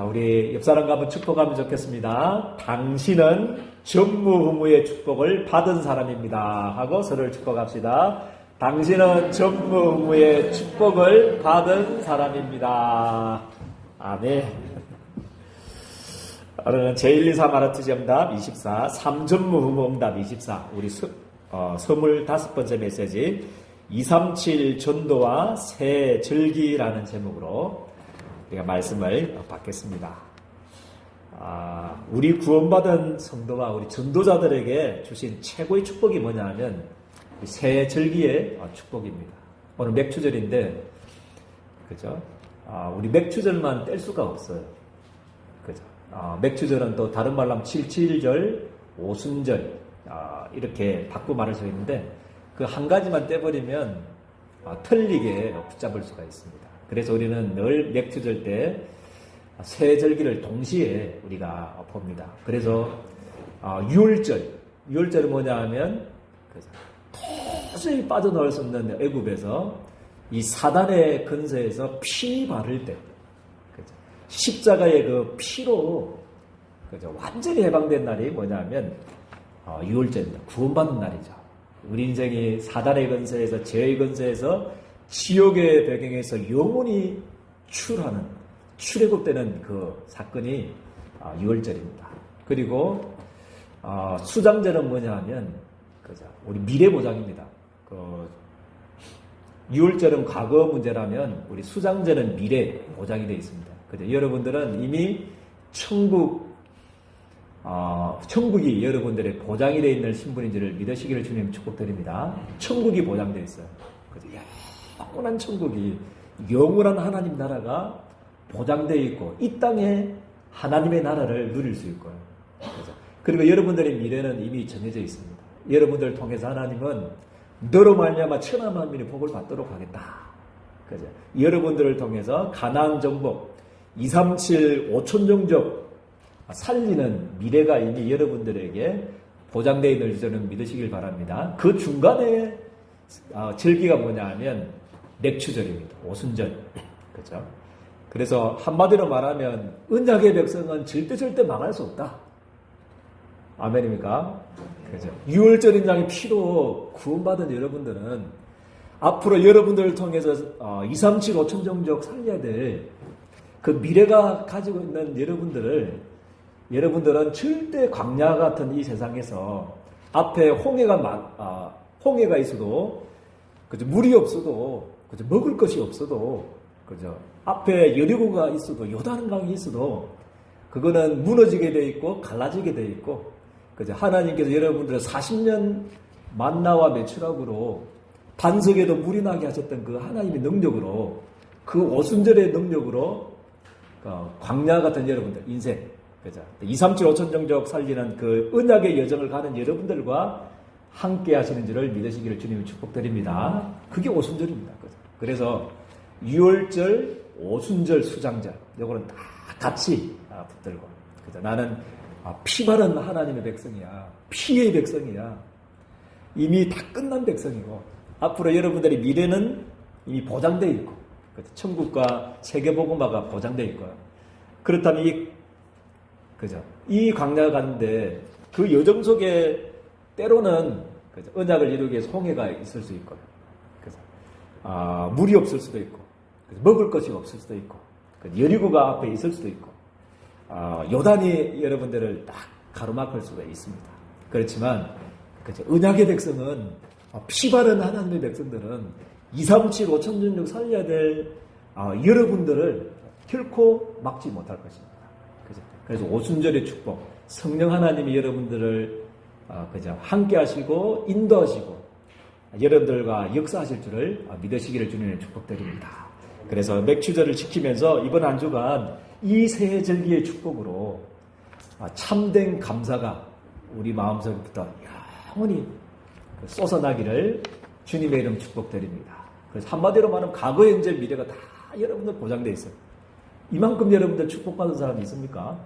우리 옆 사람과 한번 축복하면 좋겠습니다. 당신은 전무후무의 축복을 받은 사람입니다. 하고 서로를 축복합시다. 당신은 전무후무의 축복을 받은 사람입니다. 아멘. 오늘은 제123 아르트 정답 24, 3전무후무 응답 24, 우리 25번째 메시지 237 전도와 새 절기라는 제목으로 우리가 말씀을 받겠습니다. 우리 구원받은 성도와 우리 전도자들에게 주신 최고의 축복이 뭐냐 하면 새 절기의 축복입니다. 오늘 맥추절인데, 그죠? 우리 맥추절만 뗄 수가 없어요. 그죠? 맥추절은 또 다른 말로 하면 7.7절, 오순절, 이렇게 바꾸고 말할 수 있는데, 그 한 가지만 떼버리면 틀리게 붙잡을 수가 있습니다. 그래서 우리는 늘 맥추절 때 새 절기를 동시에 우리가 봅니다. 그래서 유월절은 뭐냐 하면 도저히 빠져나올 수 없는 애굽에서 이 사단의 근세에서 피 바를 때, 그죠? 십자가의 그 피로, 그죠? 완전히 해방된 날이 뭐냐면 유월절입니다. 구원받는 날이죠. 우리 인생이 사단의 근세에서, 죄의 근세에서, 지옥의 배경에서 영원히 출애굽되는 그 사건이 유월절입니다. 그리고 수장절은 뭐냐 하면, 그죠? 우리 미래 보장입니다. 유월절은 과거 문제라면 우리 수장절은 미래 보장이 되어 있습니다. 그죠? 여러분들은 이미 천국이 여러분들의 보장이 되어 있는 신분인지를 믿으시기를 주님 축복드립니다. 천국이 보장되어 있어요. 그죠? 영원한 천국이, 영원한 하나님 나라가 보장되어 있고, 이 땅에 하나님의 나라를 누릴 수 있고요. 그죠? 그리고 여러분들의 미래는 이미 정해져 있습니다. 여러분들을 통해서 하나님은 너로 말미암아 천하 만민이 복을 받도록 하겠다. 그죠? 여러분들을 통해서 가나안 정복, 237 5천 종족 살리는 미래가 이미 여러분들에게 보장되어 있는 줄 저는 믿으시길 바랍니다. 그 중간에 절기가 뭐냐 하면 맥추절입니다. 오순절. 그죠? 그래서 한마디로 말하면 언약의 백성은 절대 망할 수 없다. 아멘입니까? 그죠? 유월절인 양의 피로 구원받은 여러분들은 앞으로 여러분들을 통해서 237 5천 종족 살려야 될 그 미래가 가지고 있는 여러분들은 절대 광야 같은 이 세상에서 앞에 홍해가 있어도, 그죠? 물이 없어도, 그죠? 먹을 것이 없어도, 그죠? 앞에 여리고가 있어도, 요단강이 있어도, 그거는 무너지게 되어 있고, 갈라지게 되어 있고, 그죠? 하나님께서 여러분들을 40년 만나와 매출하고로 반석에도 물이 나게 하셨던 그 하나님의 능력으로, 그 오순절의 능력으로, 광야 같은 여러분들, 인생, 그죠? 237 5천 종족 살리는 그 언약의 여정을 가는 여러분들과 함께 하시는 줄을 믿으시기를 주님이 축복드립니다. 그게 오순절입니다. 그죠? 그래서 유월절, 오순절, 수장절, 요거는 다 같이 붙들고, 그죠? 나는 피 바른 하나님의 백성이야. 피의 백성이야. 이미 다 끝난 백성이고, 앞으로 여러분들의 미래는 이미 보장되어 있고, 그죠? 천국과 세계복음화가 보장되어 있고요. 그렇다면 그죠? 이 광야가 가는데 그 여정 속에 때로는, 그죠? 언약을 이루기 위해서 홍해가 있을 수 있고요. 그죠? 물이 없을 수도 있고, 그죠? 먹을 것이 없을 수도 있고, 그죠? 여리고가 앞에 있을 수도 있고, 요단이 여러분들을 딱 가로막을 수가 있습니다. 그렇지만, 그죠? 언약의 백성은, 피 바른 하나님의 백성들은 237 5천 종족 살려야 될 여러분들을 결코 막지 못할 것입니다. 그죠? 그래서 오순절의 축복, 성령 하나님이 여러분들을 그죠? 함께 하시고 인도하시고 여러분들과 역사하실 줄을 믿으시기를 주님의 축복드립니다. 그래서 맥추절을 지키면서 이번 한 주간 이 새해 절기의 축복으로 참된 감사가 우리 마음속부터 영원히 쏟아나기를 주님의 이름 축복드립니다. 그래서 한마디로 말하면 과거, 현재, 미래가 다 여러분들 보장되어 있어요. 이만큼 여러분들 축복받은 사람이 있습니까?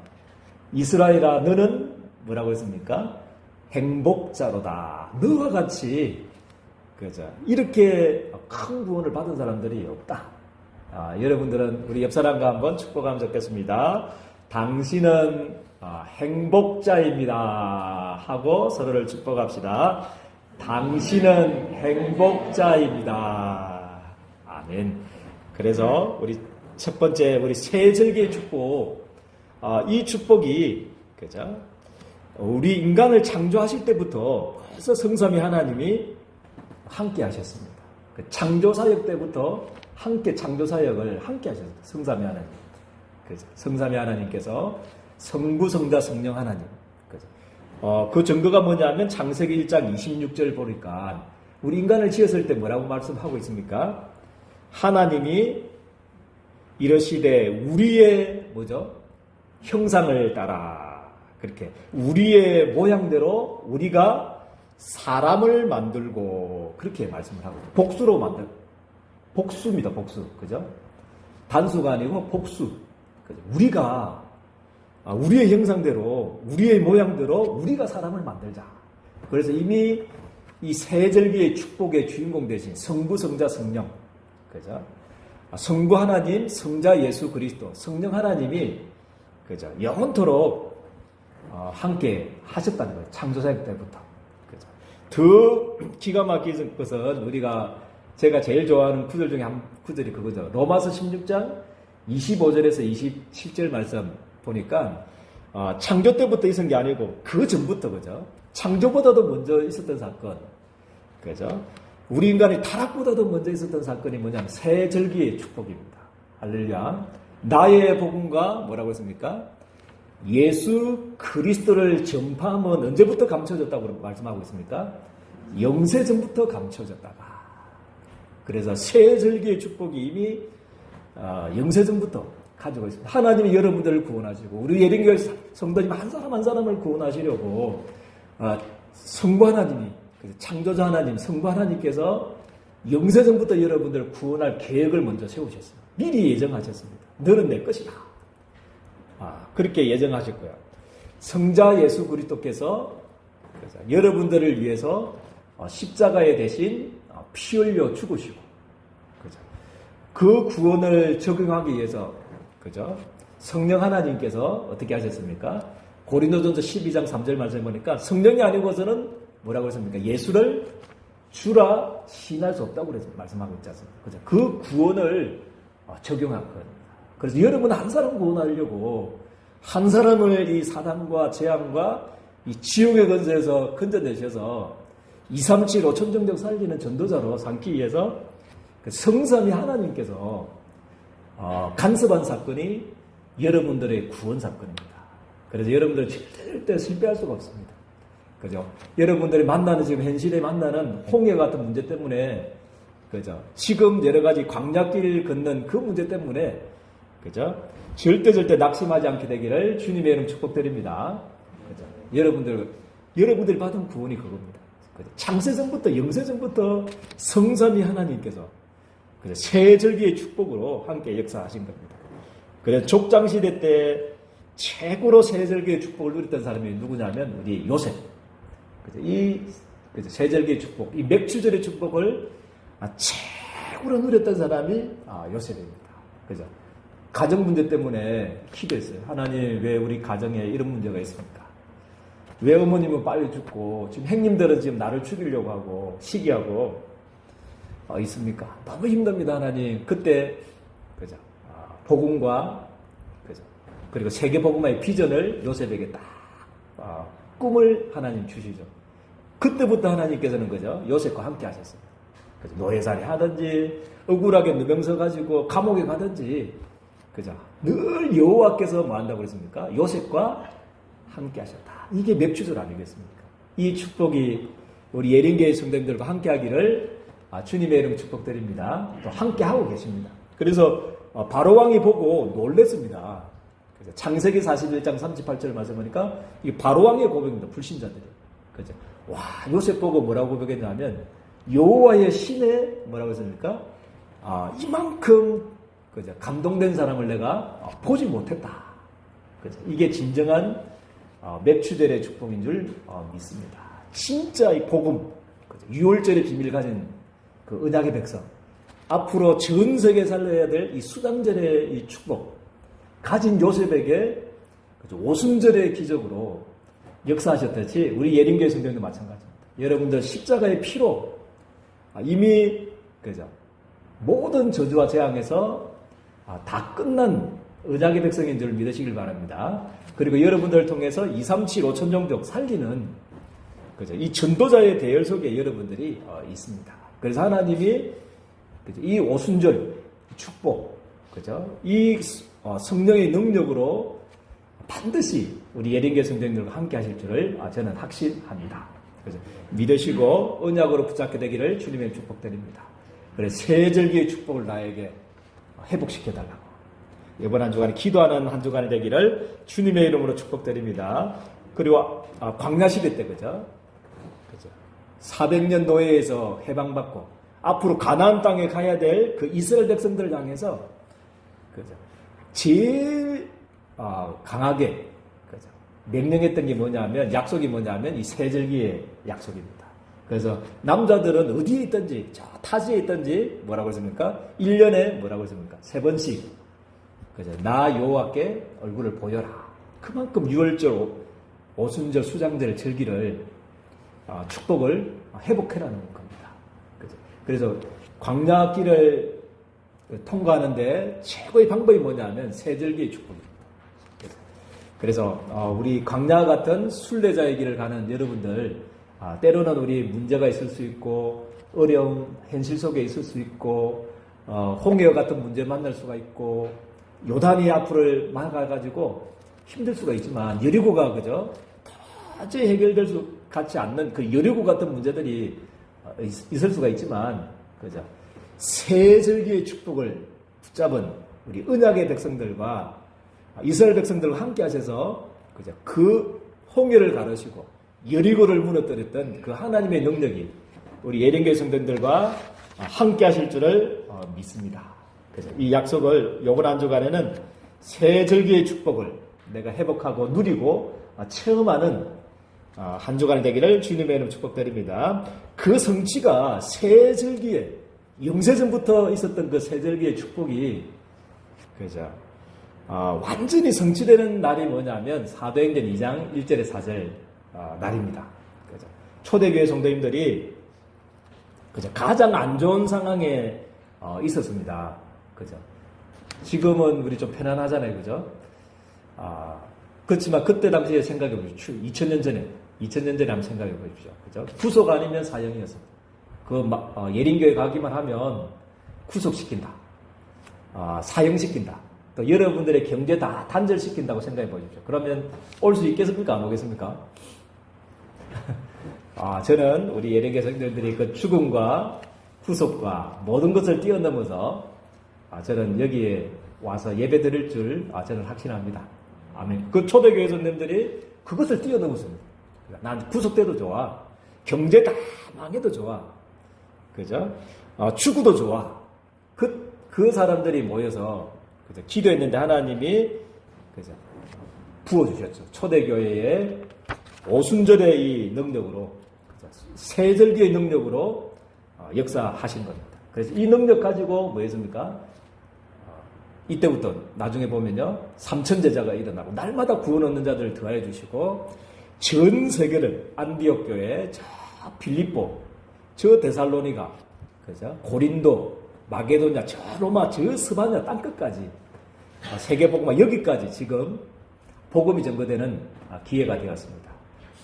이스라엘아, 너는 뭐라고 했습니까? 행복자로다. 너와 같이, 그죠? 이렇게 큰 구원을 받은 사람들이 없다. 여러분들은 우리 옆 사람과 한번 축복하면 좋겠습니다. 당신은 행복자입니다 하고 서로를 축복합시다. 당신은 행복자입니다. 아멘. 그래서 우리 첫 번째 우리 세절기의 축복, 이 축복이 그죠? 우리 인간을 창조하실 때부터 벌써 성삼위 하나님이 함께 하셨습니다. 그 창조사역 때부터 함께 창조사역을 함께 하셨어요. 성삼위 하나님. 그죠? 성삼위 하나님께서 성부, 성자, 성령 하나님. 그죠? 그 증거가 뭐냐면 창세기 1장 26절 보니까 우리 인간을 지었을 때 뭐라고 말씀하고 있습니까? 하나님이 이러시되 우리의 뭐죠? 형상을 따라 그렇게 우리의 모양대로 우리가 사람을 만들고 그렇게 말씀을 하고 복수로 만들 복수입니다. 복수. 그죠? 단수가 아니고 복수. 그죠? 우리가 우리의 형상대로 우리의 모양대로 우리가 사람을 만들자. 그래서 이미 이 세절기의 축복의 주인공 대신 성부, 성자, 성령. 그죠? 성부 하나님, 성자 예수 그리스도, 성령 하나님이 그죠? 영원토록 함께 하셨다는 거예요. 창조사역 때부터. 그죠? 더 기가 막힌 것은 제가 제일 좋아하는 구절 중에 한 구절이 그거죠. 로마서 16장 25절에서 27절 말씀 보니까 창조 때부터 있은 게 아니고 그 전부터 그죠? 창조보다도 먼저 있었던 사건. 그죠? 우리 인간이 타락보다도 먼저 있었던 사건이 뭐냐면 세절기의 축복입니다. 할렐루야. 나의 복음과 뭐라고 했습니까? 예수 그리스도를 전파하면 언제부터 감춰졌다고 말씀하고 있습니까? 영세전부터 감춰졌다가. 그래서 세절기의 축복이 이미 영세전부터 가지고 있습니다. 하나님이 여러분들을 구원하시고 우리 예린교회 성도님 한 사람 한 사람을 구원하시려고 성부 하나님이 창조자 하나님, 성부 하나님께서 영세전부터 여러분들을 구원할 계획을 먼저 세우셨어요. 미리 예정하셨습니다. 너는 내 것이다. 그렇게 예정하셨고요. 성자 예수 그리스도께서 여러분들을 위해서 십자가에 대신 피 흘려 죽으시고, 그죠? 그 구원을 적용하기 위해서, 그죠? 성령 하나님께서 어떻게 하셨습니까? 고린도전서 12장 3절 말씀해 보니까 성령이 아니고서는 뭐라고 했습니까? 예수를 주라 신할 수 없다고 말씀하고 있지 않습니까? 그죠? 그 구원을 적용한 겁니다. 그래서 여러분 한 사람 구원하려고 한 사람을 이 사단과 재앙과 이 지옥의 건설에서 건져내셔서 237 5천 정도 살리는 전도자로 삼기 위해서 그 성삼위 하나님께서 간섭한 사건이 여러분들의 구원 사건입니다. 그래서 여러분들은 절대 실패할 수가 없습니다. 그죠? 여러분들이 만나는 지금 현실에 만나는 홍해 같은 문제 때문에, 그죠? 지금 여러 가지 광야길 걷는 그 문제 때문에, 그죠? 절대 낙심하지 않게 되기를 주님의 이름 축복드립니다. 그죠? 여러분들이 받은 구원이 그겁니다. 그죠? 창세전부터 영세전부터 성삼위 하나님께서 그죠? 세절기의 축복으로 함께 역사하신 겁니다. 그래서 족장시대 때 최고로 세절기의 축복을 누렸던 사람이 누구냐면 우리 요셉. 이 세절기의 축복, 이 맥추절의 축복을 최고로 누렸던 사람이 요셉입니다. 그죠? 가정 문제 때문에 기도했어요. 하나님, 왜 우리 가정에 이런 문제가 있습니까? 왜 어머님은 빨리 죽고 지금 형님들은 지금 나를 죽이려고 하고 시기하고 있습니까? 너무 힘듭니다, 하나님. 그때 그죠? 복음과 그죠? 그리고 세계 복음화의 비전을 요셉에게 딱 꿈을 하나님 주시죠. 그때부터 하나님께서는 그죠? 요셉과 함께 하셨어요. 그죠? 노예살이 하든지 억울하게 누명서 가지고 감옥에 가든지 그죠? 늘 여호와께서 뭐 한다고 그랬습니까? 요셉과 함께 하셨다. 이게 맥추절 아니겠습니까? 이 축복이 우리 예린교회 성도님들과 함께 하기를 주님의 이름 축복드립니다. 또 함께 하고 계십니다. 그래서 바로왕이 보고 놀랬습니다. 창세기 41장 38절 말씀하니까 이게 바로왕의 고백입니다. 불신자들이. 그죠? 와, 요셉 보고 뭐라고 고백했냐면 여호와의 신에 뭐라고 했습니까? 이만큼 그죠? 감동된 사람을 내가 보지 못했다. 그죠? 이게 진정한 맥추절의 축복인 줄 믿습니다. 진짜 이 복음, 그죠? 유월절의 비밀을 가진 그 언약의 백성. 앞으로 전 세계 살려야 될 이 수장절의 이 축복, 가진 요셉에게 오순절의 기적으로 역사하셨듯이 우리 예림교회 성도님도 마찬가지입니다. 여러분들 십자가의 피로 이미 그죠 모든 저주와 재앙에서 다 끝난 언약의 백성인 줄 믿으시길 바랍니다. 그리고 여러분들을 통해서 237, 5천 종족 살리는 그죠 이 전도자의 대열 속에 여러분들이 있습니다. 그래서 하나님이 그죠 이 오순절 축복 그죠 이 성령의 능력으로 반드시 우리 예린교회 성도님들과 함께 하실 줄을 저는 확신합니다. 그래서 믿으시고 언약으로 붙잡게 되기를 주님의 축복드립니다. 그래서 새 절기의 축복을 나에게 회복시켜달라고 이번 한 주간에 기도하는 한 주간이 되기를 주님의 이름으로 축복드립니다. 그리고 광야시대 때 그죠 400년 노예에서 해방받고 앞으로 가나안 땅에 가야 될 그 이스라엘 백성들을 향해서 그죠 제일 강하게 그죠 명령했던 게 뭐냐면 약속이 뭐냐면 이 세절기의 약속입니다. 그래서 남자들은 어디에 있든지 저 타지에 있든지 뭐라고 했습니까? 1년에 뭐라고 했습니까? 3번씩 그죠 나 여호와께 얼굴을 보여라. 그만큼 유월절, 오순절, 수장절 절기를 축복을 회복해라는 겁니다. 그죠? 그래서 광야길을 통과하는데 최고의 방법이 뭐냐면 세절기의 축복입니다. 그래서 우리 광야 같은 순례자의 길을 가는 여러분들 때로는 우리 문제가 있을 수 있고 어려운 현실 속에 있을 수 있고 홍해와 같은 문제 만날 수가 있고 요단이 앞을 막아가지고 힘들 수가 있지만 여리고가 그죠 도저히 해결될 수 같지 않는 그 여리고 같은 문제들이 있을 수가 있지만 그죠 세절기의 축복을 붙잡은 우리 언약의 백성들과 이스라엘 백성들과 함께 하셔서 그죠 그 홍해를 가르시고 여리고를 무너뜨렸던 그 하나님의 능력이 우리 예린교회 성도들과 함께 하실 줄을 믿습니다. 그래서 이 약속을 요번 한 주간에는 새 절기의 축복을 내가 회복하고 누리고 체험하는 한 주간이 되기를 주님의 이름 축복드립니다. 그 성취가 새 절기에 영세전부터 있었던 그 새 절기의 축복이 그죠 완전히 성취되는 날이 뭐냐면 사도행전 2장 1절에 4절 날입니다. 그죠? 초대교회 성도님들이 그죠? 가장 안 좋은 상황에 있었습니다. 그죠? 지금은 우리 좀 편안하잖아요. 그죠? 그렇지만 그때 당시에 생각해 보십시오. 2000년 전에 한번 생각해 보십시오. 그죠? 구속 아니면 사형이었습니다. 예린교회 가기만 하면 구속시킨다. 사형시킨다. 또 여러분들의 경제 다 단절시킨다고 생각해 보십시오. 그러면 올 수 있겠습니까? 안 오겠습니까? 저는 우리 예린교회 성도들이 그 죽음과 구속과 모든 것을 뛰어넘어서 저는 여기에 와서 예배 드릴 줄 저는 확신합니다. 아멘. 그 초대교회 선생님들이 그것을 뛰어넘었습니다. 난 구속돼도 좋아. 경제 다 망해도 좋아. 그죠? 죽어도 좋아. 그 사람들이 모여서 그죠? 기도했는데 하나님이 그죠? 부어주셨죠. 초대교회의 오순절의 이 능력으로 그죠? 세절기의 능력으로 역사하신 겁니다. 그래서 이 능력 가지고 뭐 했습니까? 이때부터 나중에 보면요 3천 제자가 일어나고 날마다 구원 얻는 자들을 더하여 주시고 전 세계를 안디옥 교회, 저 빌립보, 저 데살로니가, 그죠? 고린도, 마게도냐, 저 로마, 저 스바냐 땅끝까지 세계복음화 여기까지 지금 복음이 전거되는 기회가 되었습니다.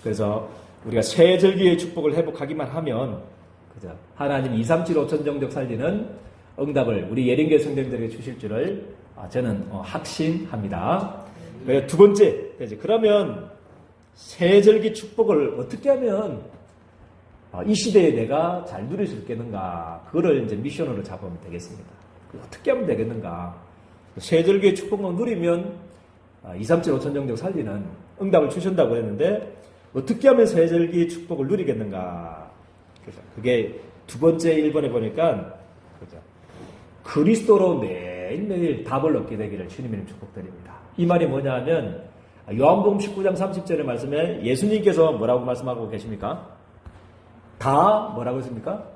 그래서 우리가 새 절기의 축복을 회복하기만 하면 그죠? 하나님 237, 5천 종족 살리는 응답을 우리 예린교회 성도님들에게 주실 줄을 저는 확신합니다. 두 번째, 그러면 새 절기 축복을 어떻게 하면 이 시대에 내가 잘 누릴 수 있겠는가? 그거를 이제 미션으로 잡으면 되겠습니다. 어떻게 하면 되겠는가? 새 절기의 축복을 누리면 237, 5천 종족 살리는 응답을 주신다고 했는데 어떻게 하면 새 절기의 축복을 누리겠는가? 그게 두 번째 1번에 보니까 그리스도로 매일매일 답을 얻게 되기를 주님의 축복드립니다. 이 말이 뭐냐 하면 요한복음 19장 30절의 말씀에 예수님께서 뭐라고 말씀하고 계십니까? 다 뭐라고 했습니까?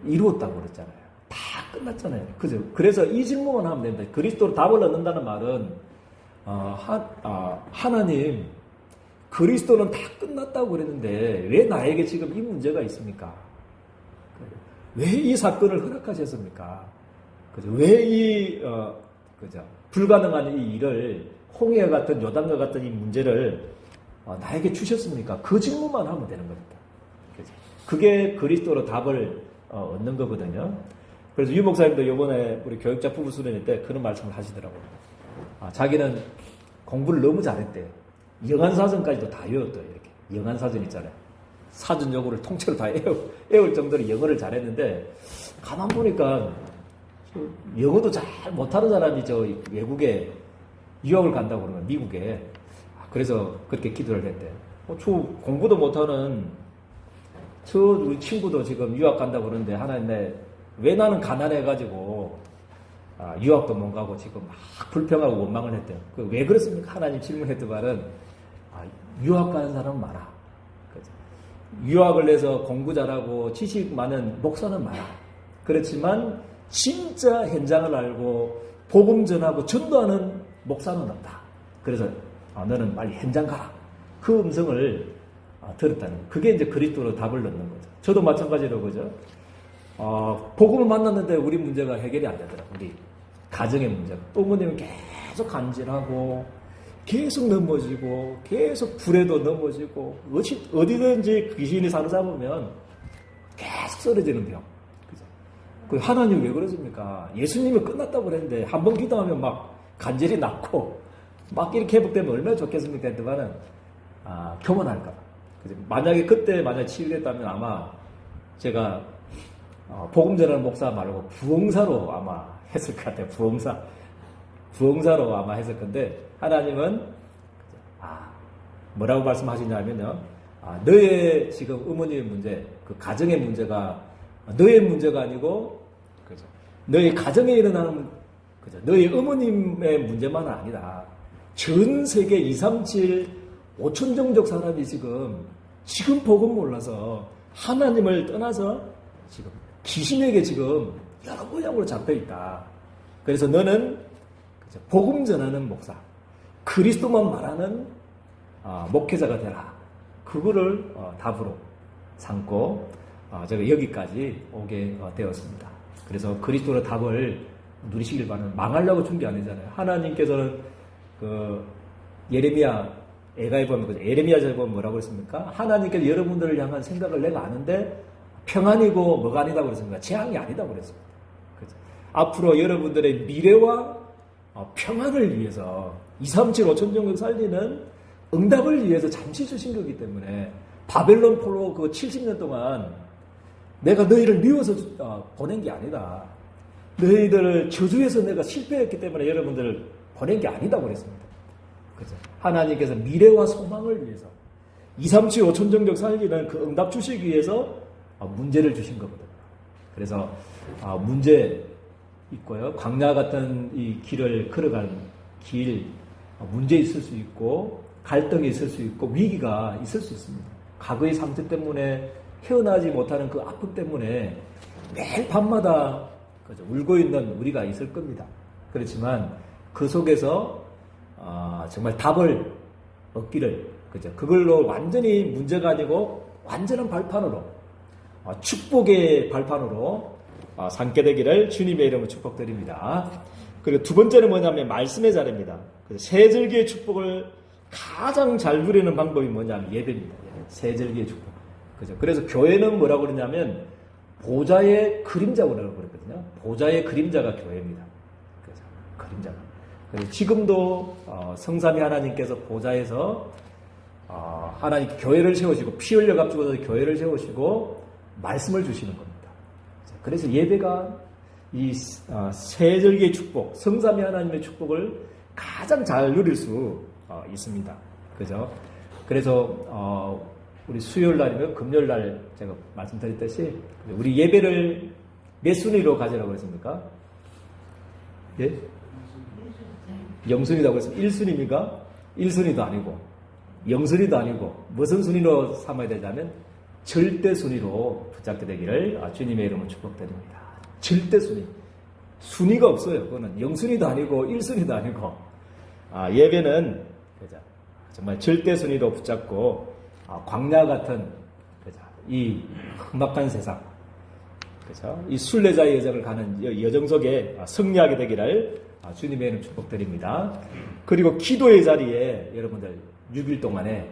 이루었다고 그랬잖아요. 다 끝났잖아요. 그죠? 그래서 이 질문만 하면 됩니다. 그리스도로 답을 얻는다는 말은 하나님 그리스도는 다 끝났다고 그랬는데 왜 나에게 지금 이 문제가 있습니까? 왜 이 사건을 허락하셨습니까? 그죠? 왜 이 그죠? 불가능한 이 일을 홍해와 같은 요단과 같은 이 문제를 나에게 주셨습니까? 그 질문만 하면 되는 겁니다. 그죠? 그게 그리스도로 답을 얻는 거거든요. 그래서 유 목사님도 이번에 우리 교육자 부부 수련회 때 그런 말씀을 하시더라고요. 자기는 공부를 너무 잘했대요. 영안사전까지도 다 외웠대요. 이렇게 영안사전 있잖아요. 사전 용어를 통째로 다 외울 정도로 영어를 잘했는데 가만 보니까 영어도 잘 못하는 사람이 저 외국에 유학을 간다고 그러면 미국에 그래서 그렇게 기도를 했대요. 저 공부도 못하는 저 우리 친구도 지금 유학 간다고 그러는데 하나님 왜 나는 가난해가지고 유학도 못 가고 지금 막 불평하고 원망을 했대요. 왜 그렇습니까? 하나님 질문했던 말은 유학 가는 사람은 많아. 유학을 해서 공부 잘하고 지식 많은 목사는 많아. 그렇지만 진짜 현장을 알고 복음 전하고 전도하는 목사는 없다. 그래서 너는 빨리 현장 가라. 그 음성을 들었다는 거예요. 그게 이제 그리스도로 답을 넣는 거죠. 저도 마찬가지로 그죠. 복음을 만났는데 우리 문제가 해결이 안 되더라고요. 우리 가정의 문제가. 부모님은 계속 간질하고 계속 넘어지고 계속 불에도 넘어지고 어디든지 귀신이 사로잡으면 계속 쓰러지는 병. 그죠? 그 하나님 왜 그러십니까? 예수님이 끝났다고 그랬는데 한 번 기도하면 막 간질이 낫고 막 이렇게 회복되면 얼마나 좋겠습니까? 했더만은 교만할까. 만약에 그때 치유됐다면 아마 제가 복음 전하는 목사 말고 부흥사로 아마 했을 것 같아요. 부흥사로 아마 했을 건데 하나님은 뭐라고 말씀하시냐면요. 너의 지금 어머니의 문제, 그 가정의 문제가 너의 문제가 아니고 그죠? 너의 가정에 일어나는 그죠? 너의 어머님의 문제만은 아니다. 전 세계 237 5천 종족 사람이 지금 복음 몰라서 하나님을 떠나서 지금 귀신에게 지금 여러 모양으로 잡혀 있다. 그래서 너는 복음 전하는 목사, 그리스도만 말하는 목회자가 되라. 그거를 답으로 삼고 제가 여기까지 오게 되었습니다. 그래서 그리스도의 답을 누리시길 바라는 망하려고 준 게 아니잖아요. 하나님께서는 그 예레미야 애가에 보면 예레미야서에 보면 뭐라고 했습니까? 하나님께서 여러분들을 향한 생각을 내가 아는데 평안이고 뭐가 아니다고 그랬습니까? 재앙이 아니다고 그랬습니다. 그렇죠? 앞으로 여러분들의 미래와 평안을 위해서 237 5천 종족 살리는 응답을 위해서 잠시 주신 거기 때문에 바벨론 포로 그 70년 동안 내가 너희를 미워서 보낸 게 아니다. 너희들을 저주해서 내가 실패했기 때문에 여러분들을 보낸 게 아니다고 그랬습니다. 그죠? 하나님께서 미래와 소망을 위해서 237 5천 종족 살리는 그 응답 주시기 위해서 문제를 주신 거거든요. 그래서 문제 있고요. 광야 같은 이 길을 걸어가는 길, 문제 있을 수 있고 갈등이 있을 수 있고 위기가 있을 수 있습니다. 과거의 상처 때문에 헤어나지 못하는 그 아픔 때문에 매일 밤마다 울고 있는 우리가 있을 겁니다. 그렇지만 그 속에서 정말 답을 얻기를 그걸로 완전히 문제가 아니고 완전한 발판으로 축복의 발판으로 삼게 되기를 주님의 이름으로 축복드립니다. 그리고 두 번째는 뭐냐면 말씀의 자리입니다. 세절기의 축복을 가장 잘 누리는 방법이 뭐냐면 예배입니다. 세절기의 축복. 그죠? 그래서 교회는 뭐라고 그러냐면 보좌의 그림자라고 그랬거든요. 보좌의 그림자가 교회입니다. 그래서 그림자가. 그래서 지금도 성삼위 하나님께서 보좌에서 하나님 교회를 세우시고 피 흘려 값주고 교회를 세우시고 말씀을 주시는 겁니다. 그래서 예배가 이 세절기의 축복, 성삼위 하나님의 축복을 가장 잘 누릴 수 있습니다. 그죠? 그래서 우리 수요일 날이면 금요일 날 제가 말씀드렸듯이 우리 예배를 몇 순위로 가지라고 했습니까? 예? 영순위라고 했습니다. 1순위입니까? 1순위도 아니고 0순위도 아니고 무슨 순위로 삼아야 되냐면 절대 순위로 붙잡게 되기를 주님의 이름으로 축복드립니다. 절대 순위. 순위가 없어요. 그거는 0순위도 아니고 1순위도 아니고 예배는 그죠? 정말 절대 순위로 붙잡고 광야 같은 그죠? 이 험악한 세상 그죠? 이 순례자의 여정을 가는 여정 속에 승리하게 되기를 주님의 이름 축복드립니다. 그리고 기도의 자리에 여러분들 6일 동안에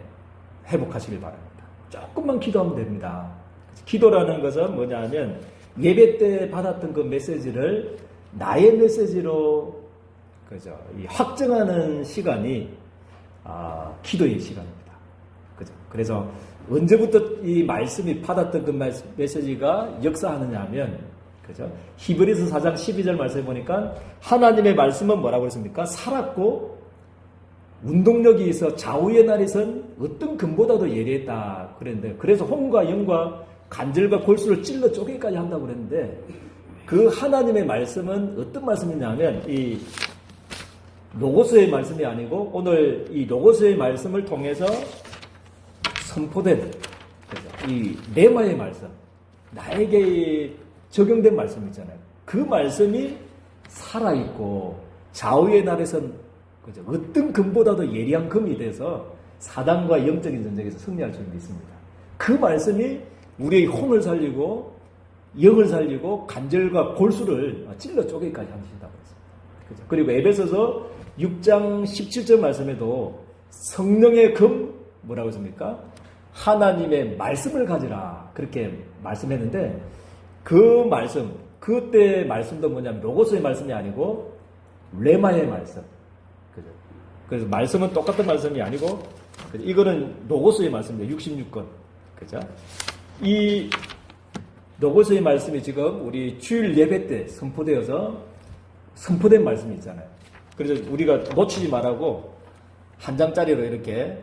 회복하시길 바랍니다. 조금만 기도하면 됩니다. 기도라는 것은 뭐냐 하면 예배 때 받았던 그 메시지를 나의 메시지로 그죠? 이 확정하는 시간이 기도의 시간입니다. 그죠? 그래서 언제부터 이 말씀이 받았던 그 메시지가 역사하느냐 하면 그죠? 히브리서 4장 12절 말씀해 보니까 하나님의 말씀은 뭐라고 했습니까? 살았고 운동력이 있어 좌우의 날이 선 어떤 금보다도 예리했다 그랬는데 그래서 홍과 영과 간절과 골수를 찔러 쪼개기까지 한다고 그랬는데 그 하나님의 말씀은 어떤 말씀이냐면 이 로고스의 말씀이 아니고 오늘 이 로고스의 말씀을 통해서 선포된 이 레마의 말씀 나에게 적용된 말씀 있잖아요. 그 말씀이 살아있고 좌우의 날에선 그죠? 어떤 금보다도 예리한 금이 돼서 사단과 영적인 전쟁에서 승리할 줄 믿습니다. 그 말씀이 우리의 혼을 살리고 영을 살리고 간절과 골수를 찔러 쪼개기까지 하신다고 했습니다. 그죠? 그리고 에베소서 6장 17절 말씀에도 성령의 금 뭐라고 했습니까? 하나님의 말씀을 가지라 그렇게 말씀했는데 그 말씀 그때 말씀도 뭐냐면 로고스의 말씀이 아니고 레마의 말씀. 그죠? 그래서 말씀은 똑같은 말씀이 아니고 그죠? 이거는 로고스의 말씀입니다. 66권. 그죠? 이 로고스의 말씀이 지금 우리 주일 예배 때 선포되어서 선포된 말씀이 있잖아요. 그래서 우리가 놓치지 말라고 한 장짜리로 이렇게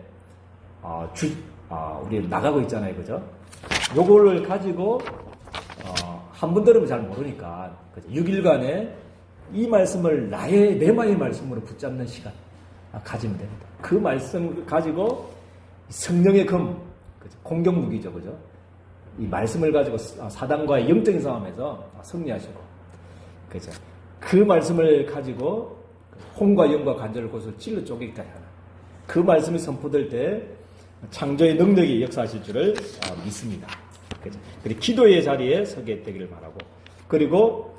우리 나가고 있잖아요. 그죠? 요거를 가지고 한 번 들으면 잘 모르니까 6일간에 이 말씀을 나의 레마의 말씀으로 붙잡는 시간 가지면 됩니다. 그 말씀을 가지고 성령의 금 공격 무기죠, 그죠? 이 말씀을 가지고 사단과의 영적인 싸움에서 승리하시고, 그죠? 그 말씀을 가지고 혼과 영과 간절을 곳을 찔러 쪼개기까지 하는 그 말씀이 선포될 때 창조의 능력이 역사하실 줄을 믿습니다. 그죠? 그리고 기도의 자리에 서게 되기를 바라고, 그리고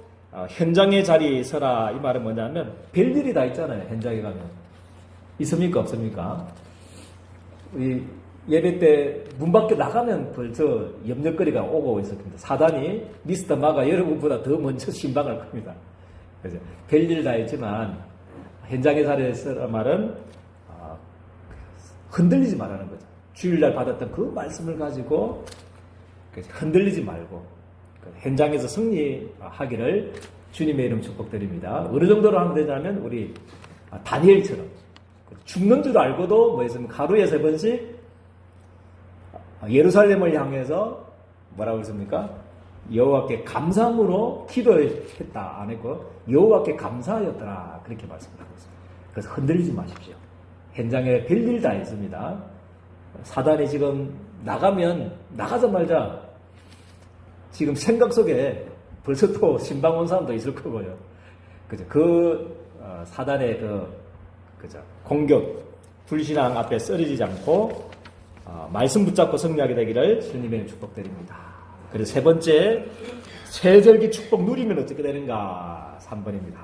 현장의 자리에 서라 이 말은 뭐냐면 별일이 다 있잖아요. 현장에 가면 있습니까 없습니까? 우리 예배 때 문 밖에 나가면 벌써 염려거리가 오고 있었습니다. 사단이 미스터 마가 여러분보다 더 먼저 신방할 겁니다. 그죠? 별일 다 있지만 현장의 자리에 서라 말은 흔들리지 말라는 거죠. 주일날 받았던 그 말씀을 가지고 흔들리지 말고 현장에서 승리하기를 주님의 이름 축복드립니다. 어느 정도로 하면 되냐면 우리 다니엘처럼 죽는 줄 알고도 뭐 했으면 하루에 3번씩 예루살렘을 향해서 뭐라고 했습니까? 여호와께 감사함으로 기도했다 안 했고 여호와께 감사하였더라 그렇게 말씀하고 있습니다. 그래서 흔들리지 마십시오. 현장에 별일 다 있습니다. 사단이 지금 나가면 나가자마자 지금 생각 속에 벌써 또 신방 온 사람도 있을 거고요. 그죠? 사단의 그죠? 공격, 불신앙 앞에 쓰러지지 않고 말씀 붙잡고 승리하게 되기를 주님의 축복드립니다. 그리고 세 번째, 세절기 축복 누리면 어떻게 되는가? 3번입니다.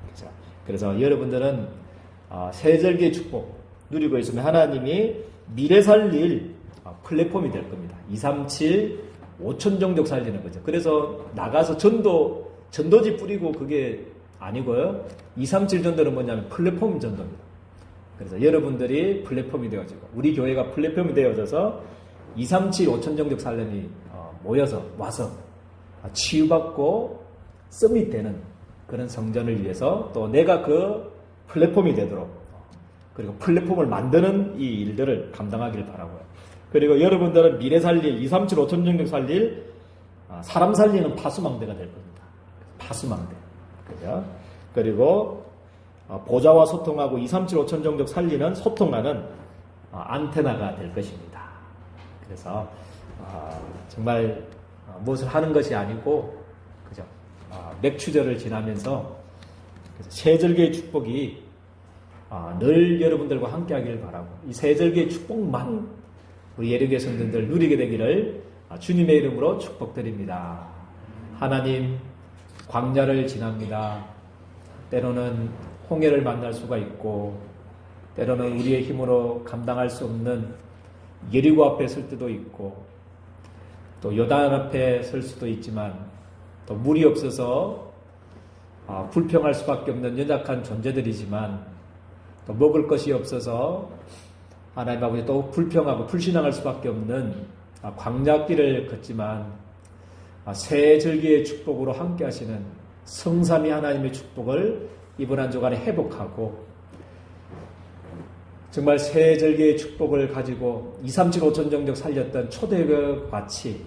그죠? 그래서 여러분들은 세절기 축복 누리고 있으면 하나님이 미래 살릴 플랫폼이 될 겁니다. 237 5천 종족 살리는 거죠. 그래서 나가서 전도지 뿌리고 그게 아니고요. 237 전도는 뭐냐면 플랫폼 전도입니다. 그래서 여러분들이 플랫폼이 되어지고 우리 교회가 플랫폼이 되어져서 237 5천 종족 살림이 모여서 와서 치유받고 서밋되는 그런 성전을 위해서 또 내가 그 플랫폼이 되도록 그리고 플랫폼을 만드는 이 일들을 감당하기를 바라고요. 그리고 여러분들은 미래 살릴 237 5천 종족 살릴 사람 살리는 파수망대가 될 겁니다. 파수망대. 그죠? 그리고 보좌와 소통하고 237 5천 종족 살리는 소통하는 안테나가 될 것입니다. 그래서 정말 무엇을 하는 것이 아니고 그죠? 맥추절을 지나면서 세절기의 축복이 늘 여러분들과 함께하길 바라고 이 세절기의 축복만 우리 예령교회 성도들 누리게 되기를 주님의 이름으로 축복드립니다. 하나님, 광야를 지납니다. 때로는 홍해를 만날 수가 있고 때로는 우리의 힘으로 감당할 수 없는 여리고 앞에 설 때도 있고 또 요단 앞에 설 수도 있지만 또 물이 없어서 불평할 수밖에 없는 연약한 존재들이지만 또 먹을 것이 없어서 하나님 아버지 또 불평하고 불신앙할 수밖에 없는 광야길을 걷지만 새 절기의 축복으로 함께 하시는 성삼위 하나님의 축복을 이번 한 주간에 회복하고 정말 새 절기의 축복을 가지고 2, 3, 7, 5천 정도 살렸던 초대교회 같이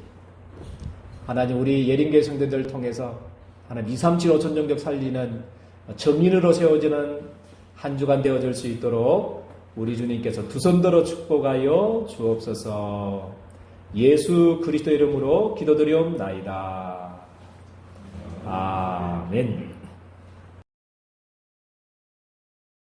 하나님 우리 예린교회 성도들을 통해서 하나님 2, 3, 7, 5천 정도 살리는 정인으로 세워지는 한 주간 되어질 수 있도록 우리 주님께서 두 손 들어 축복하여 주옵소서. 예수 그리스도 이름으로 기도드리옵나이다. 아멘.